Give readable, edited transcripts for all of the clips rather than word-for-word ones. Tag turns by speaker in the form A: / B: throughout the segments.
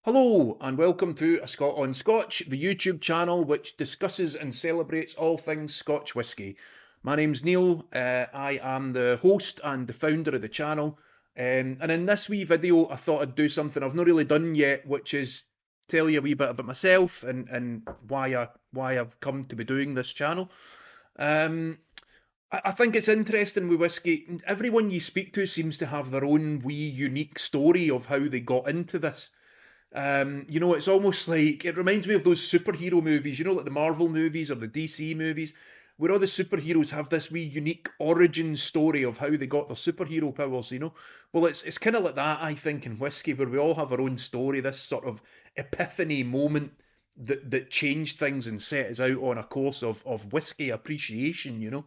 A: Hello and welcome to A Scot on Scotch, the YouTube channel which discusses and celebrates all things Scotch whisky. My name's Neil, I am the host and the founder of the channel, and in this wee video I thought I'd do something I've not really done yet, which is tell you a wee bit about myself and why I've come to be doing this channel. Um, I think it's interesting with whisky. Everyone you speak to seems to have their own wee unique story of how they got into this. It's almost like it reminds me of those superhero movies, like the Marvel movies or the DC movies, where all the superheroes have this wee unique origin story of how they got their superhero powers. Well, it's kind of like that, I think, in whiskey, where we all have our own story, this sort of epiphany moment that changed things and set us out on a course of whiskey appreciation.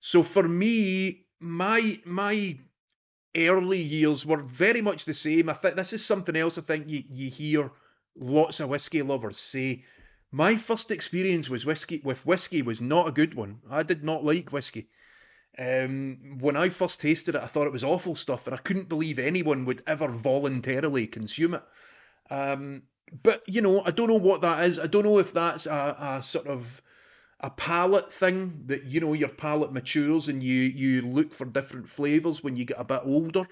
A: So for me, my early years were very much the same. I think this is something else I think you hear lots of whiskey lovers say. My first experience with whiskey was not a good one. I did not like whiskey. When I first tasted it, I thought it was awful stuff, and I couldn't believe anyone would ever voluntarily consume it. Um, but I don't know what that is. I don't know if that's a sort of a palate thing that your palate matures and you look for different flavors when you get a bit older.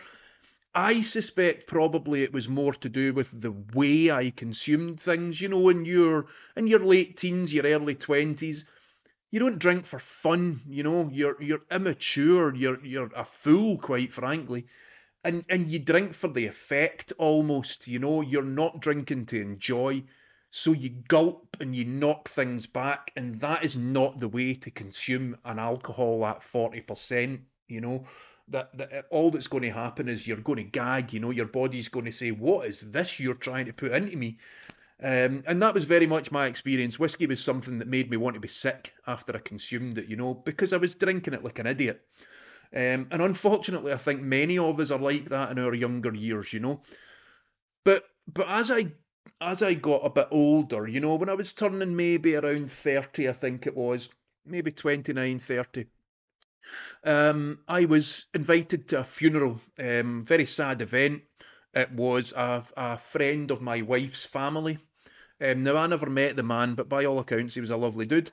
A: I suspect probably it was more to do with the way I consumed things. In your late teens, your early 20s, you don't drink for fun. You're immature. You're a fool, quite frankly. And you drink for the effect almost. You're not drinking to enjoy. So you gulp and you knock things back, and that is not the way to consume an alcohol at 40%. That all that's going to happen is you're going to gag. Your body's going to say, "What is this you're trying to put into me?" And that was very much my experience. Whiskey was something that made me want to be sick after I consumed it. Because I was drinking it like an idiot. And unfortunately, I think many of us are like that in our younger years. But as I got a bit older, when I was turning maybe around 30, I think it was, maybe 29, 30, I was invited to a funeral. Very sad event. It was a friend of my wife's family. Now, I never met the man, but by all accounts, he was a lovely dude.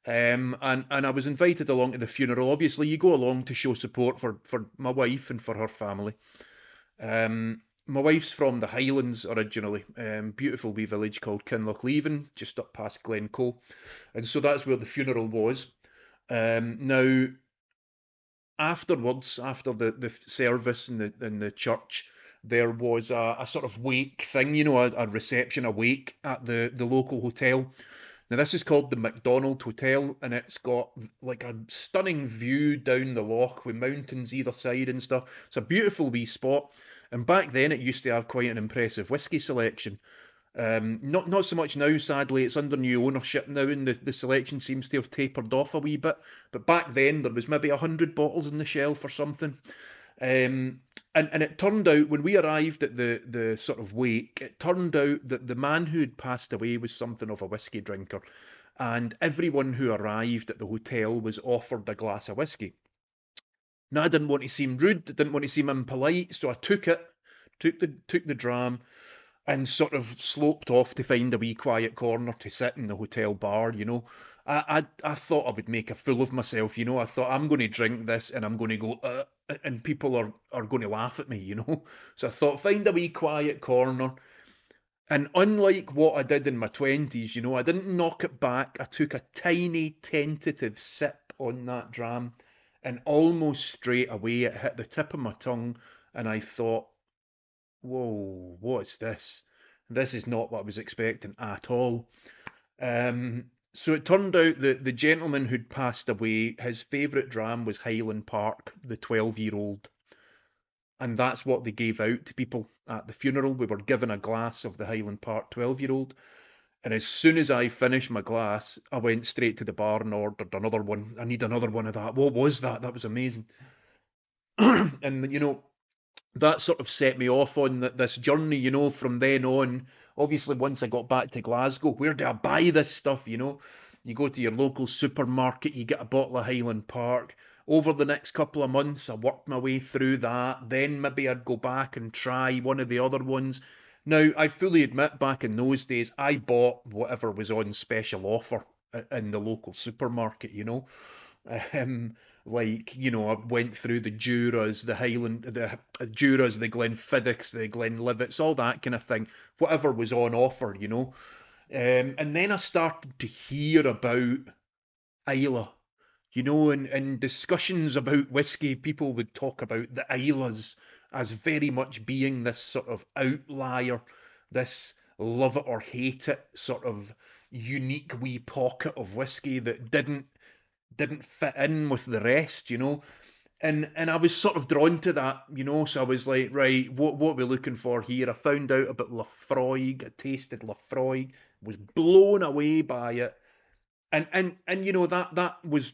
A: And I was invited along to the funeral. Obviously, you go along to show support for my wife and for her family. My wife's from the Highlands originally, beautiful wee village called Kinlochleven, just up past Glencoe, and so that's where the funeral was. Now, afterwards, after the service in the church, there was a sort of wake thing, a reception, a wake at the local hotel. Now, this is called the McDonald Hotel, and it's got like a stunning view down the loch with mountains either side and stuff. It's a beautiful wee spot. And back then, it used to have quite an impressive whisky selection. Not so much now, sadly. It's under new ownership now, and the selection seems to have tapered off a wee bit. But back then, there was maybe 100 bottles on the shelf or something. And it turned out when we arrived at the sort of wake, it turned out that the man who had passed away was something of a whisky drinker, and everyone who arrived at the hotel was offered a glass of whisky. Now, I didn't want to seem rude, I didn't want to seem impolite, so I took it, took the dram, and sort of sloped off to find a wee quiet corner to sit in the hotel bar. I thought I would make a fool of myself. I thought I'm going to drink this and I'm going to go, and people are going to laugh at me. So I thought, find a wee quiet corner. And unlike what I did in my 20s, I didn't knock it back. I took a tiny tentative sip on that dram, and almost straight away it hit the tip of my tongue, and I thought, whoa, what's this? This is not what I was expecting at all. So it turned out that the gentleman who'd passed away, his favourite dram was Highland Park, the 12-year-old. And that's what they gave out to people at the funeral. We were given a glass of the Highland Park 12-year-old. And as soon as I finished my glass, I went straight to the bar and ordered another one. I need another one of that. What was that? That was amazing. And, that sort of set me off on this journey, from then on. Obviously, once I got back to Glasgow, where do I buy this stuff, You go to your local supermarket, you get a bottle of Highland Park. Over the next couple of months, I worked my way through that. Then maybe I'd go back and try one of the other ones. Now, I fully admit back in those days, I bought whatever was on special offer in the local supermarket, you know. Um, like, you know, I went through the Duras, the Highland, the Duras, the Glenfiddicks, the Glenlivets, all that kind of thing, whatever was on offer, you know. And then I started to hear about Islay, you know, in discussions about whiskey, people would talk about the Islas as very much being this sort of outlier, this love it or hate it sort of unique wee pocket of whiskey that didn't fit in with the rest, you know. And I was sort of drawn to that, you know. So I was like, right, what are we looking for here? I found out about Lafroig, I tasted Lafroig, was blown away by it, and you know that was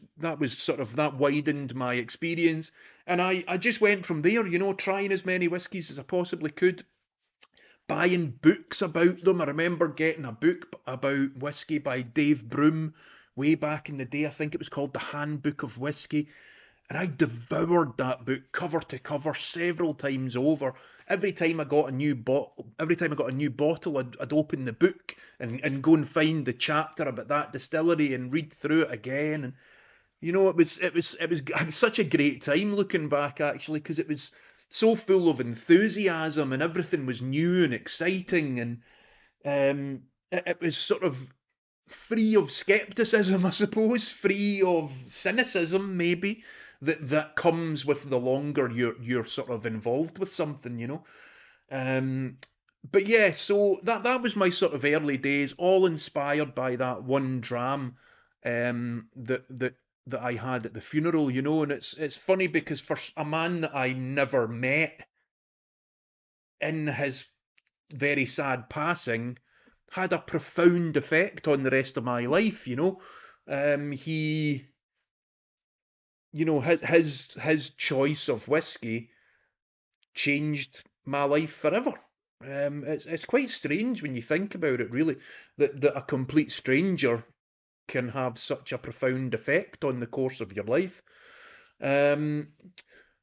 A: sort of that widened my experience, and I just went from there, you know, trying as many whiskies as I possibly could, buying books about them. I remember getting a book about whiskey by Dave Broom way back in the day. I think it was called The Handbook of Whiskey, and I devoured that book cover to cover several times over. Every time I got a new bottle, I'd open the book and go and find the chapter about that distillery and read through it again. And you know, I had such a great time looking back, actually, because it was so full of enthusiasm and everything was new and exciting, and it was sort of free of skepticism, I suppose, free of cynicism, maybe, that comes with the longer you're sort of involved with something, you know. Um, but yeah, so that was my sort of early days, all inspired by that one dram that I had at the funeral, you know. And it's funny because for a man that I never met, in his very sad passing, had a profound effect on the rest of my life, you know. He, you know, his choice of whiskey changed my life forever. It's quite strange when you think about it, really, that a complete stranger can have such a profound effect on the course of your life. Um,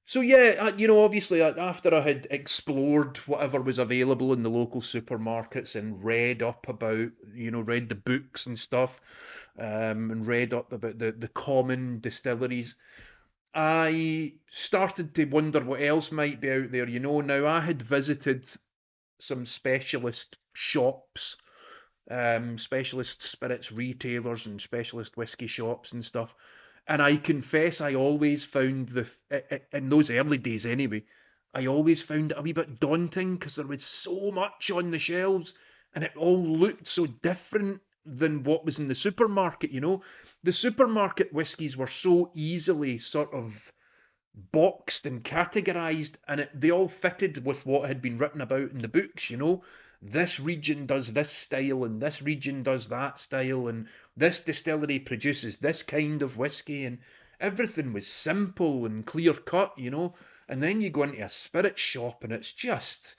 A: So yeah, you know, obviously after I had explored whatever was available in the local supermarkets and read up about, you know, read the books and stuff, and read up about the common distilleries, I started to wonder what else might be out there. You know, now I had visited some specialist shops, specialist spirits retailers and specialist whiskey shops and stuff. And I confess, I always found in those early days anyway, I always found it a wee bit daunting because there was so much on the shelves and it all looked so different than what was in the supermarket, you know. The supermarket whiskies were so easily sort of boxed and categorized, and they all fitted with what had been written about in the books, you know. This region does this style and this region does that style, and this distillery produces this kind of whiskey, and everything was simple and clear cut, you know. And then you go into a spirit shop and it's just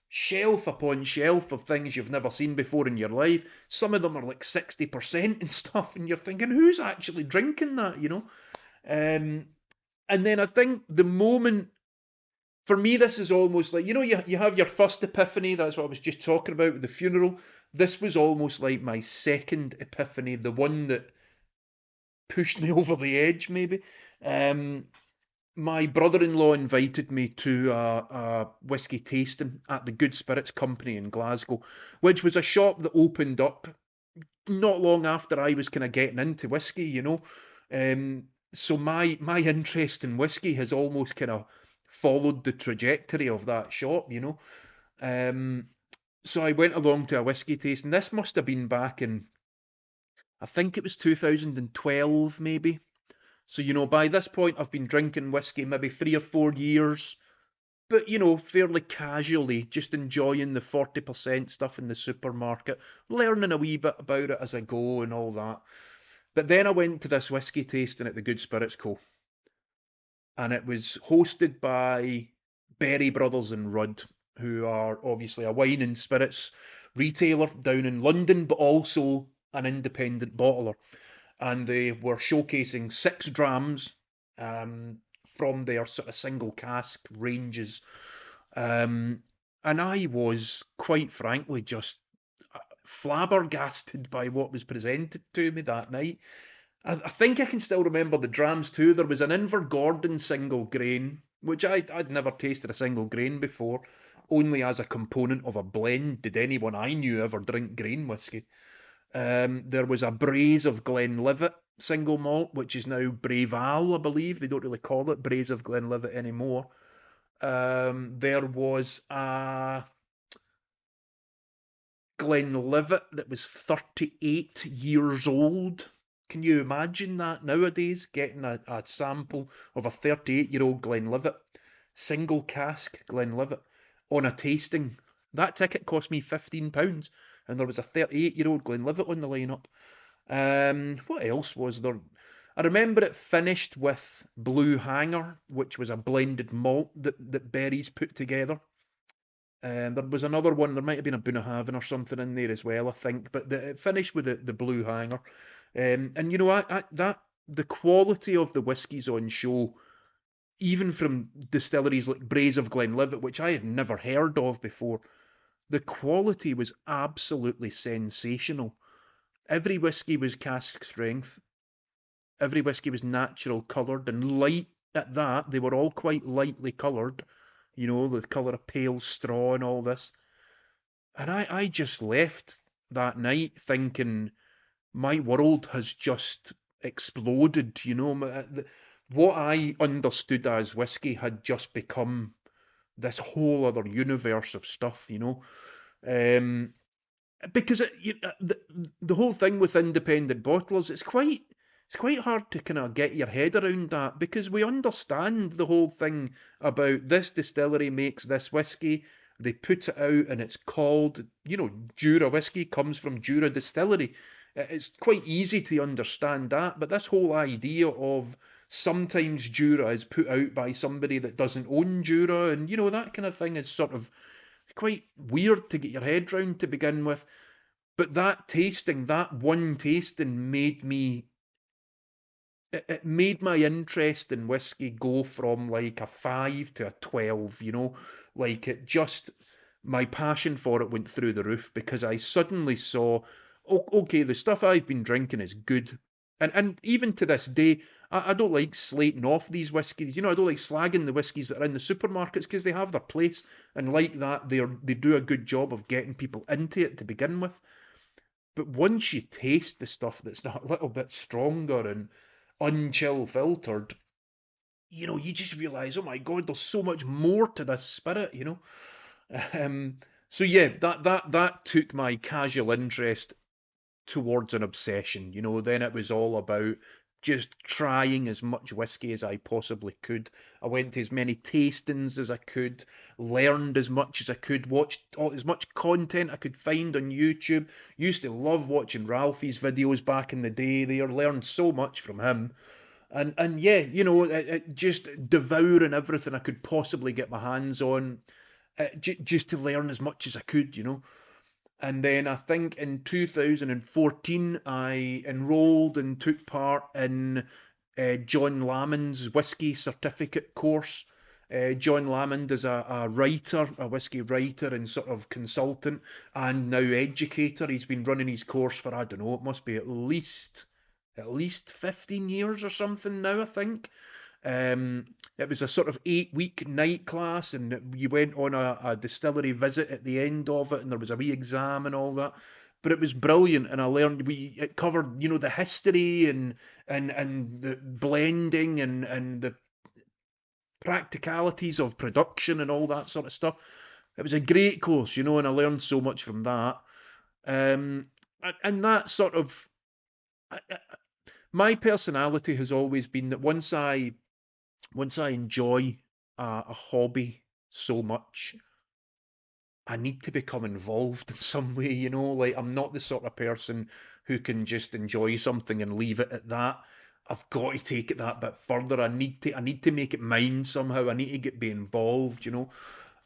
A: shelf upon shelf of things you've never seen before in your life. Some of them are like 60% and stuff, and you're thinking, who's actually drinking that, you know? Um, and then I think the moment, for me, this is almost like, you know, you have your first epiphany. That's what I was just talking about with the funeral. This was almost like my second epiphany, the one that pushed me over the edge, maybe. Um, my brother-in-law invited me to a whiskey tasting at the Good Spirits Company in Glasgow, which was a shop that opened up not long after I was kind of getting into whiskey, you know. So my interest in whiskey has almost kind of followed the trajectory of that shop, you know. Um, so I went along to a whiskey tasting. This must have been back in, I think it was 2012, maybe. So, you know, by this point, I've been drinking whiskey maybe 3 or 4 years, but, you know, fairly casually, just enjoying the 40% stuff in the supermarket, learning a wee bit about it as I go and all that. But then I went to this whiskey tasting at the Good Spirits Co. And it was hosted by Berry Brothers and Rudd, who are obviously a wine and spirits retailer down in London, but also an independent bottler. And they were showcasing six drams from their sort of single cask ranges. And I was quite frankly just flabbergasted by what was presented to me that night. I think I can still remember the drams too. There was an Invergordon single grain, which I'd never tasted a single grain before. Only as a component of a blend did anyone I knew ever drink grain whiskey. There was a Braes of Glenlivet single malt, which is now Braeval, I believe. They don't really call it Braes of Glenlivet anymore. There was a Glenlivet that was 38 years old. Can you imagine that nowadays? Getting a sample of a 38-year-old Glenlivet, single cask Glenlivet, on a tasting. That ticket cost me £15, and there was a 38-year-old Glenlivet on the lineup. What else was there? I remember it finished with Blue Hanger, which was a blended malt that berries put together. There was another one, there might have been a Bunnahabhain or something in there as well, I think, but it finished with the Blue Hanger. And you know, that the quality of the whiskies on show, even from distilleries like Braes of Glenlivet, which I had never heard of before, the quality was absolutely sensational. Every whiskey was cask strength. Every whiskey was natural coloured and light at that. They were all quite lightly coloured, you know, the colour of pale straw and all this. And I just left that night thinking, my world has just exploded, you know. What I understood as whiskey had just become this whole other universe of stuff, you know. Because the whole thing with independent bottlers, it's quite hard to kind of get your head around that, because we understand the whole thing about this distillery makes this whiskey, they put it out and it's called, you know, Jura whiskey comes from Jura Distillery. It's quite easy to understand that, but this whole idea of sometimes Jura is put out by somebody that doesn't own Jura, and you know, that kind of thing is sort of quite weird to get your head round to begin with. But that one tasting it made my interest in whiskey go from like a 5 to a 12, you know, like it just, my passion for it went through the roof, because I suddenly saw, okay, the stuff I've been drinking is good. And even to this day, I don't like slating off these whiskies. You know, I don't like slagging the whiskies that are in the supermarkets, because they have their place. And like that, they do a good job of getting people into it to begin with. But once you taste the stuff that's a little bit stronger and unchill filtered, you know, you just realise, oh my God, there's so much more to this spirit, you know. Um, so yeah, that took my casual interest towards an obsession. You know, then it was all about just trying as much whiskey as I possibly could. I went to as many tastings as I could, learned as much as I could, watched as much content I could find on YouTube. Used to love watching Ralphie's videos back in the day. They learned so much from him. And yeah, you know, just devouring everything I could possibly get my hands on, just to learn as much as I could, you know. And then I think in 2014, I enrolled and took part in John Lamond's whisky certificate course. John Lamond is a writer, a whisky writer and sort of consultant, and now educator. He's been running his course for, I don't know, it must be at least 15 years or something now, I think. It was a sort of 8-week night class, and you went on a distillery visit at the end of it, and there was a wee exam and all that. But it was brilliant, and I learned, it covered, you know, the history and the blending and the practicalities of production and all that sort of stuff. It was a great course, you know, and I learned so much from that. Um, and that sort of, my personality has always been that once I enjoy a hobby so much, I need to become involved in some way, you know, like I'm not the sort of person who can just enjoy something and leave it at that. I've got to take it that bit further. I need to make it mine somehow. I need to be involved, you know.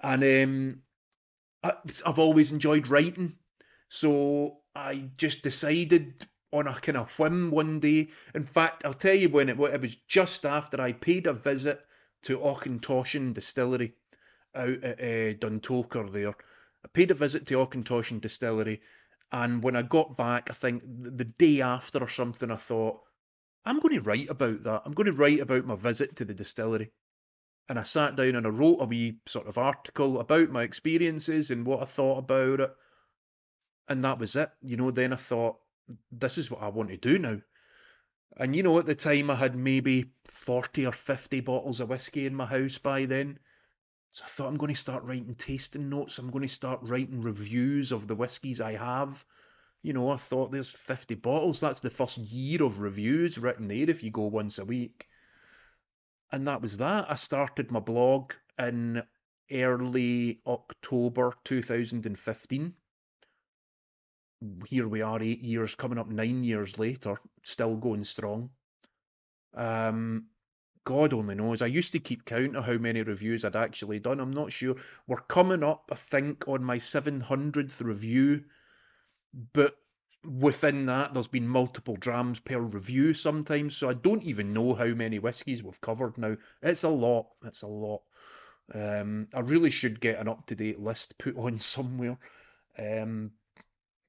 A: And I've always enjoyed writing. So I just decided on a kind of whim one day. In fact, I'll tell you when it was just after I paid a visit to Auchentoshan Distillery out at Duntulker there. I paid a visit to Auchentoshan Distillery, and when I got back, I think the day after or something, I thought, I'm going to write about that. I'm going to write about my visit to the distillery. And I sat down and I wrote a wee sort of article about my experiences and what I thought about it. And that was it. Then I thought, this is what I want to do now. And at the time I had maybe 40 or 50 bottles of whiskey in my house by then. So I thought, I'm going to start writing tasting notes. I'm going to start writing reviews of the whiskies I have. I thought there's 50 bottles. That's the first year of reviews written there if you go once a week. And that was that. I started my blog in early October 2015. Here we are 8 years, coming up 9 years later, still going strong. God only knows. I used to keep count of how many reviews I'd actually done. I'm not sure. We're coming up, I think, on my 700th review, but within that, there's been multiple drams per review sometimes, so I don't even know how many whiskies we've covered now. It's a lot. It's a lot. I really should get an up-to-date list put on somewhere. Um,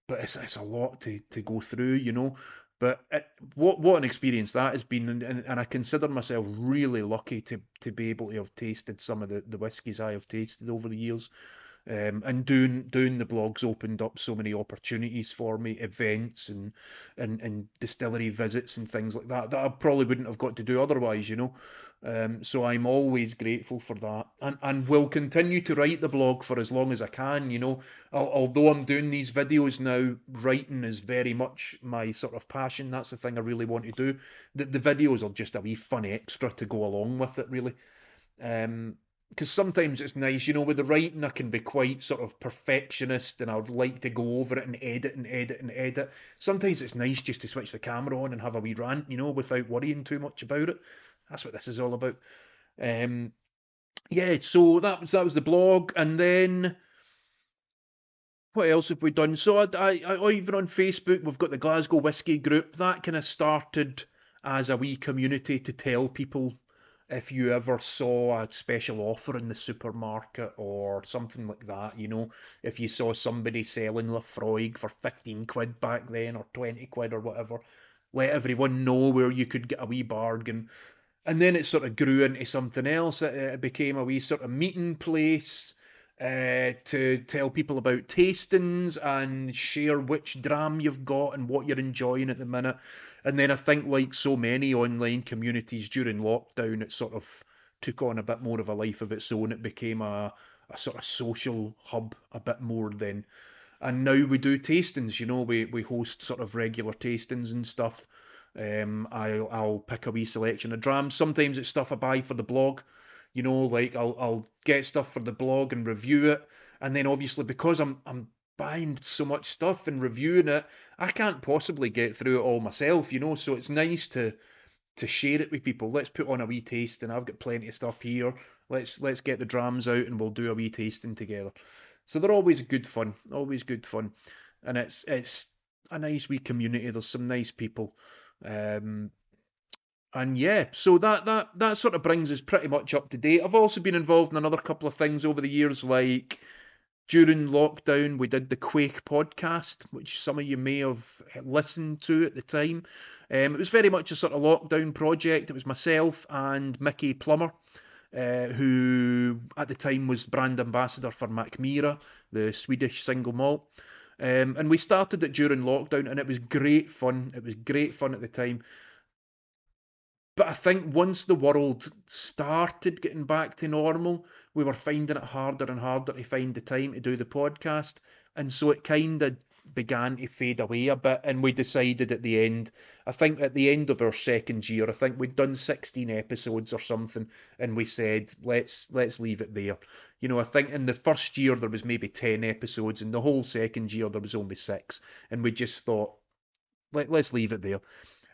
A: but it's a lot to go through. But what an experience that has been, and I consider myself really lucky to be able to have tasted some of the whiskies I have tasted over the years. And doing the blogs opened up so many opportunities for me, events and distillery visits and things like that I probably wouldn't have got to do otherwise. So I'm always grateful for that, and will continue to write the blog for as long as I can. Although I'm doing these videos now, writing is very much my sort of passion. That's the thing I really want to do. The videos are just a wee fun extra to go along with it, really. Because sometimes it's nice, with the writing I can be quite sort of perfectionist and I would like to go over it and edit and edit and edit. Sometimes it's nice just to switch the camera on and have a wee rant, without worrying too much about it. That's what this is all about. Um, yeah, so that was the blog, and then what else have we done? So even on Facebook, we've got the Glasgow Whisky group. That kind of started as a wee community to tell people if you ever saw a special offer in the supermarket or something like that. If you saw somebody selling Lafroig for 15 quid back then or 20 quid or whatever, let everyone know where you could get a wee bargain. And then it sort of grew into something else. It became a wee sort of meeting place to tell people about tastings and share which dram you've got and what you're enjoying at the minute. And then I think, like so many online communities during lockdown, it sort of took on a bit more of a life of its own. It became a sort of social hub a bit more then. And now we do tastings, we host sort of regular tastings and stuff. I'll pick a wee selection of drams. Sometimes it's stuff I buy for the blog, like I'll get stuff for the blog and review it. And then obviously because I'm buying so much stuff and reviewing it, I can't possibly get through it all myself, so it's nice to share it with people. Let's put on a wee taste, and I've got plenty of stuff here. Let's get the drams out and we'll do a wee tasting together. So they're always good fun, always good fun, and it's a nice wee community. There's some nice people, um, and yeah. So that sort of brings us pretty much up to date. I've also been involved in another couple of things over the years, like during lockdown, we did the Quake podcast, which some of you may have listened to at the time. It was very much a sort of lockdown project. It was myself and Mickey Plummer, who at the time was brand ambassador for Macmira, the Swedish single malt. And we started it during lockdown, and it was great fun. It was great fun at the time. But I think once the world started getting back to normal, we were finding it harder and harder to find the time to do the podcast. And so it kind of began to fade away a bit. And we decided at the end, I think at the end of our second year, I think we'd done 16 episodes or something. And we said, let's leave it there. I think in the first year there was maybe 10 episodes. In the whole second year there was only 6. And we just thought, let's leave it there.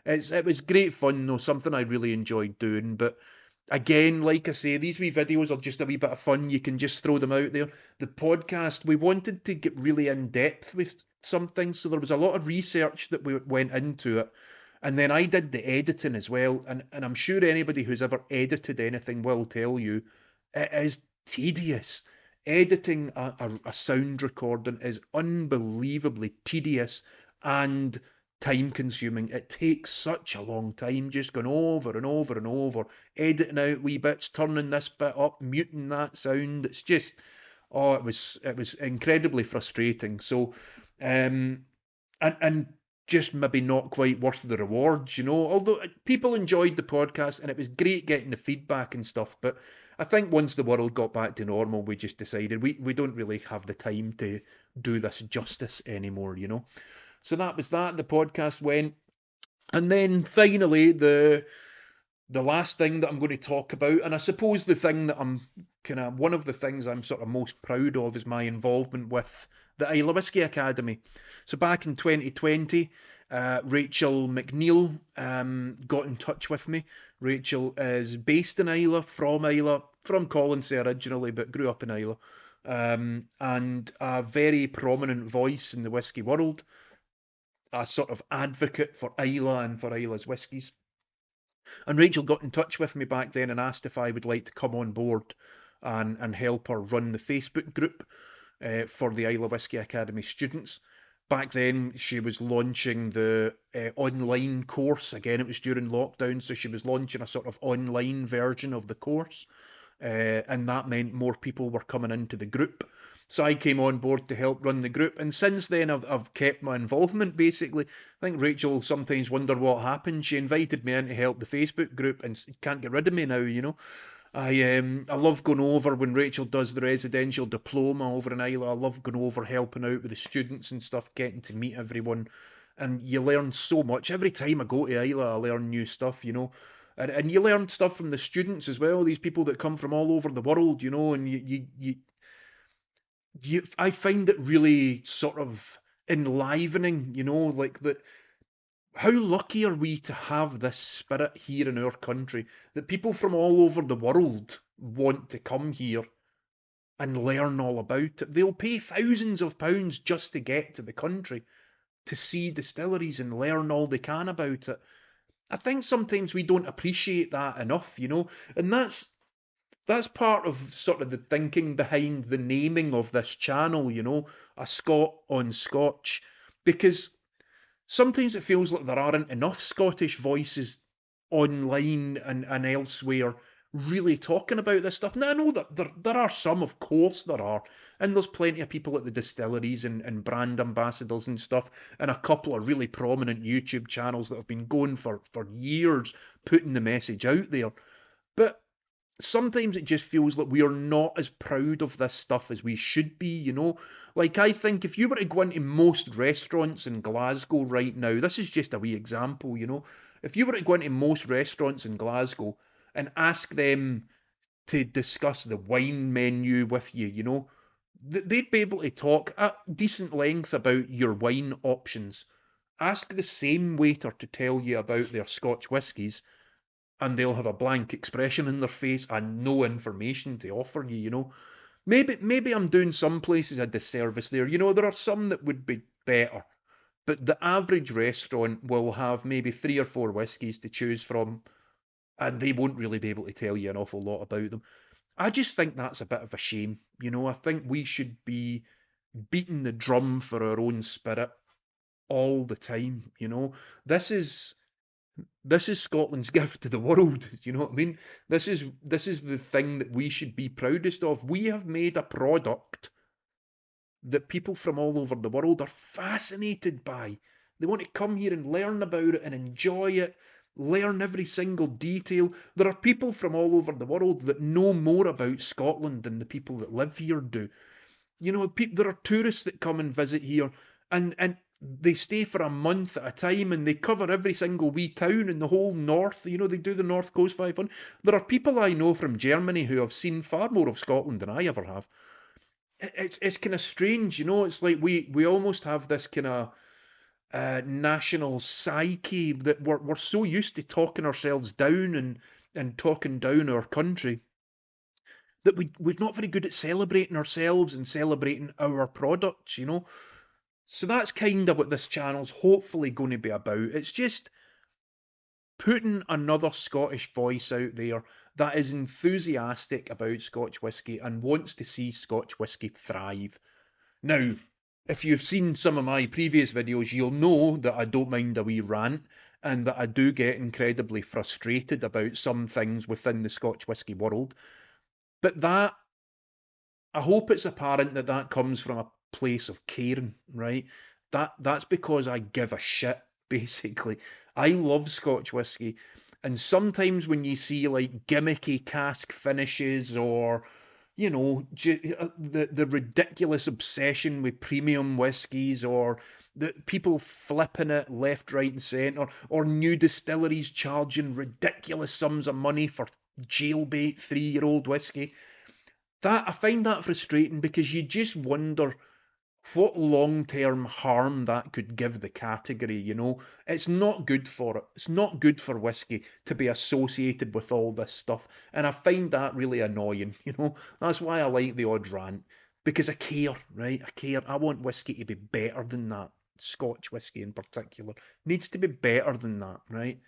A: It was great fun though, something I really enjoyed doing. But again, like I say, these wee videos are just a wee bit of fun. You can just throw them out there. The podcast, we wanted to get really in depth with some things, so there was a lot of research that we went into it. And then I did the editing as well. And I'm sure anybody who's ever edited anything will tell you it is tedious. editing a sound recording is unbelievably tedious and time consuming. It takes such a long time just going over and over and over, editing out wee bits, turning this bit up, muting that sound. It's just, oh, it was incredibly frustrating. So, and just maybe not quite worth the rewards, you know. Although people enjoyed the podcast and it was great getting the feedback and stuff, but I think once the world got back to normal, we just decided we don't really have the time to do this justice anymore, you know. So that was that. The podcast went, and then finally the last thing that I'm going to talk about, and I suppose the thing that I'm kind of one of the things I'm sort of most proud of is my involvement with the Isla Whisky Academy. So back in 2020, Rachel McNeil got in touch with me. Rachel is based in Isla, from Colonsay originally, but grew up in Isla, and a very prominent voice in the whisky world, a sort of advocate for Isla and for Isla's whiskies. And Rachel got in touch with me back then and asked if I would like to come on board and help her run the Facebook group for the Isla Whisky Academy students. Back then, she was launching the online course. Again, it was during lockdown, so she was launching a sort of online version of the course. And that meant more people were coming into the group. So I came on board to help run the group, and since then I've kept my involvement basically. I think Rachel sometimes wondered what happened. She invited me in to help the Facebook group and can't get rid of me now, you know. I love going over when Rachel does the residential diploma over in Isla. I love going over helping out with the students and stuff, getting to meet everyone, and you learn so much. Every time I go to Isla, I learn new stuff, you know. And you learn stuff from the students as well, these people that come from all over the world, you know, and I find it really sort of enlivening, you know, like that. How lucky are we to have this spirit here in our country that people from all over the world want to come here and learn all about it? They'll pay thousands of pounds just to get to the country to see distilleries and learn all they can about it. I think sometimes we don't appreciate that enough, you know, and that's part of sort of the thinking behind the naming of this channel, you know, a Scot on Scotch, because sometimes it feels like there aren't enough Scottish voices online and elsewhere really talking about this stuff. Now, I know that there are some, of course there are, and there's plenty of people at the distilleries and brand ambassadors and stuff, and a couple of really prominent YouTube channels that have been going for years putting the message out there. But sometimes it just feels like we are not as proud of this stuff as we should be, you know? Like, I think if you were to go into most restaurants in Glasgow right now, this is just a wee example, you know? If you were to go into most restaurants in Glasgow and ask them to discuss the wine menu with you, you know, they'd be able to talk at decent length about your wine options. Ask the same waiter to tell you about their Scotch whiskies, and they'll have a blank expression in their face and no information to offer you, you know. Maybe I'm doing some places a disservice there. You know, there are some that would be better, but the average restaurant will have maybe 3 or 4 whiskies to choose from, and they won't really be able to tell you an awful lot about them. I just think that's a bit of a shame. You know, I think we should be beating the drum for our own spirit all the time, you know. This is this is Scotland's gift to the world. You know what I mean? This is the thing that we should be proudest of. We have made a product that people from all over the world are fascinated by. They want to come here and learn about it and enjoy it, learn every single detail. There are people from all over the world that know more about Scotland than the people that live here do. You know, there are tourists that come and visit here, and they stay for a month at a time, and they cover every single wee town in the whole north. You know, they do the North Coast 500. There are people I know from Germany who have seen far more of Scotland than I ever have. It's kind of strange, you know. It's like we almost have this kind of national psyche that we're so used to talking ourselves down and talking down our country that we're not very good at celebrating ourselves and celebrating our products, you know. So that's kind of what this channel's hopefully going to be about. It's just putting another Scottish voice out there that is enthusiastic about Scotch whisky and wants to see Scotch whisky thrive. Now, if you've seen some of my previous videos, you'll know that I don't mind a wee rant and that I do get incredibly frustrated about some things within the Scotch whisky world. But that, I hope it's apparent that that comes from a place of caring, right? That's because I give a shit, basically. I love Scotch whisky, and sometimes when you see like gimmicky cask finishes or the ridiculous obsession with premium whiskies or the people flipping it left, right, and centre, or new distilleries charging ridiculous sums of money for jailbait 3-year-old whiskey. That I find that frustrating because you just wonder what long-term harm that could give the category. It's not good for it. It's not good for whiskey to be associated with all this stuff, and I find that really annoying. That's why I like the odd rant, because I care, right? I care. I want whiskey to be better than that. Scotch whiskey in particular needs to be better than that, right?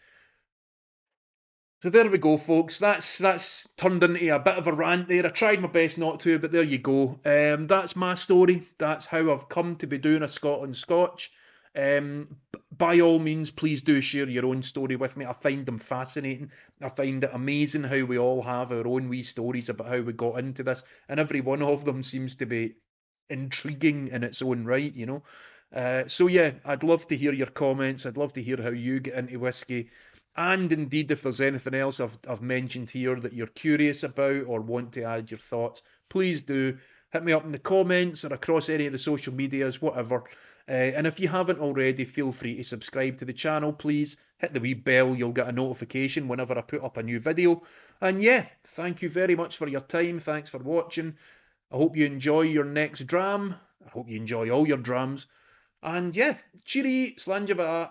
A: So there we go, folks. That's turned into a bit of a rant there. I tried my best not to, but there you go. That's my story. That's how I've come to be doing a Scotland Scotch. By all means, please do share your own story with me. I find them fascinating. I find it amazing how we all have our own wee stories about how we got into this, and every one of them seems to be intriguing in its own right. So yeah, I'd love to hear your comments. I'd love to hear how you get into whiskey. And indeed, if there's anything else I've mentioned here that you're curious about or want to add your thoughts, please do hit me up in the comments or across any of the social medias, whatever. And if you haven't already, feel free to subscribe to the channel, please. Hit the wee bell, you'll get a notification whenever I put up a new video. And yeah, thank you very much for your time. Thanks for watching. I hope you enjoy your next dram. I hope you enjoy all your drams. And yeah, cheery, slanjava.